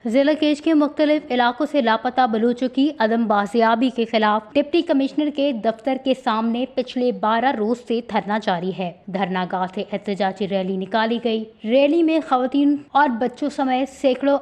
ضلع کیج کے مختلف علاقوں سے لاپتہ بلوچوں کی عدم بازیابی کے خلاف ڈپٹی کمشنر کے دفتر کے سامنے پچھلے 12 روز سے دھرنا جاری ہے۔ دھرنا گاہ سے احتجاجی ریلی نکالی گئی۔ ریلی میں خواتین اور بچوں سمیت سینکڑوں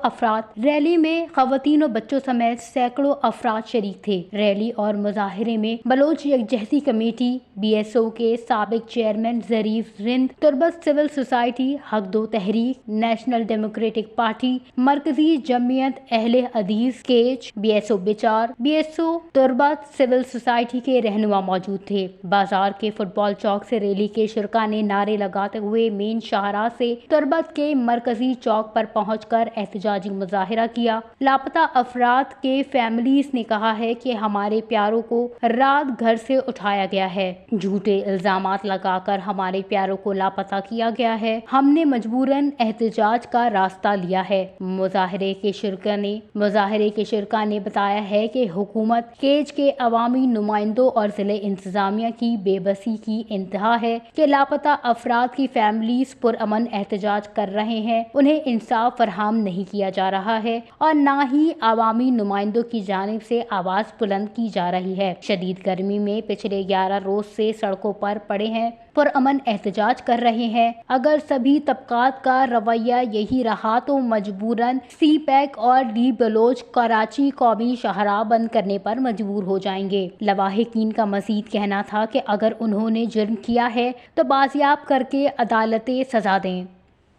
شریک تھے۔ ریلی اور مظاہرے میں بلوچ یکجہتی کمیٹی، BSO کے سابق چیئرمین ظریف زند، تربت سول سوسائٹی، حق دو تحریک، نیشنل ڈیموکریٹک پارٹی، مرکزی جمعیت اہل حدیث کیج، BSO بچار، BSO تربت سول سوسائٹی کے رہنما موجود تھے۔ بازار کے فٹ بال چوک سے ریلی کے شرکاء نے نعرے لگاتے ہوئے مین شاہراہ سے تربت کے مرکزی چوک پر پہنچ کر احتجاجی مظاہرہ کیا۔ لاپتہ افراد کے فیملیز نے کہا ہے کہ ہمارے پیاروں کو رات گھر سے اٹھایا گیا ہے، جھوٹے الزامات لگا کر ہمارے پیاروں کو لاپتہ کیا گیا ہے، ہم نے مجبوراً احتجاج کا راستہ لیا ہے۔ مظاہرے کے شرکاء نے بتایا ہے کہ حکومت کیج کے عوامی نمائندوں اور ضلع انتظامیہ کی بے بسی کی انتہا ہے کہ لاپتہ افراد کی فیملیز پرامن احتجاج کر رہے ہیں، انہیں انصاف فراہم نہیں کیا جا رہا ہے اور نہ ہی عوامی نمائندوں کی جانب سے آواز بلند کی جا رہی ہے۔ شدید گرمی میں پچھلے 11 روز سے سڑکوں پر پڑے ہیں، پرامن احتجاج کر رہے ہیں۔ اگر سبھی طبقات کا رویہ یہی رہا تو مجبوراً CPEC اور D بلوچ کراچی قومی شاہراہ بند کرنے پر مجبور ہو جائیں گے۔ لواحقین کا مزید کہنا تھا کہ اگر انہوں نے جرم کیا ہے تو بازیاب کر کے عدالتیں سزا دیں۔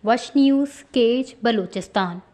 وش نیوز، کیج، بلوچستان۔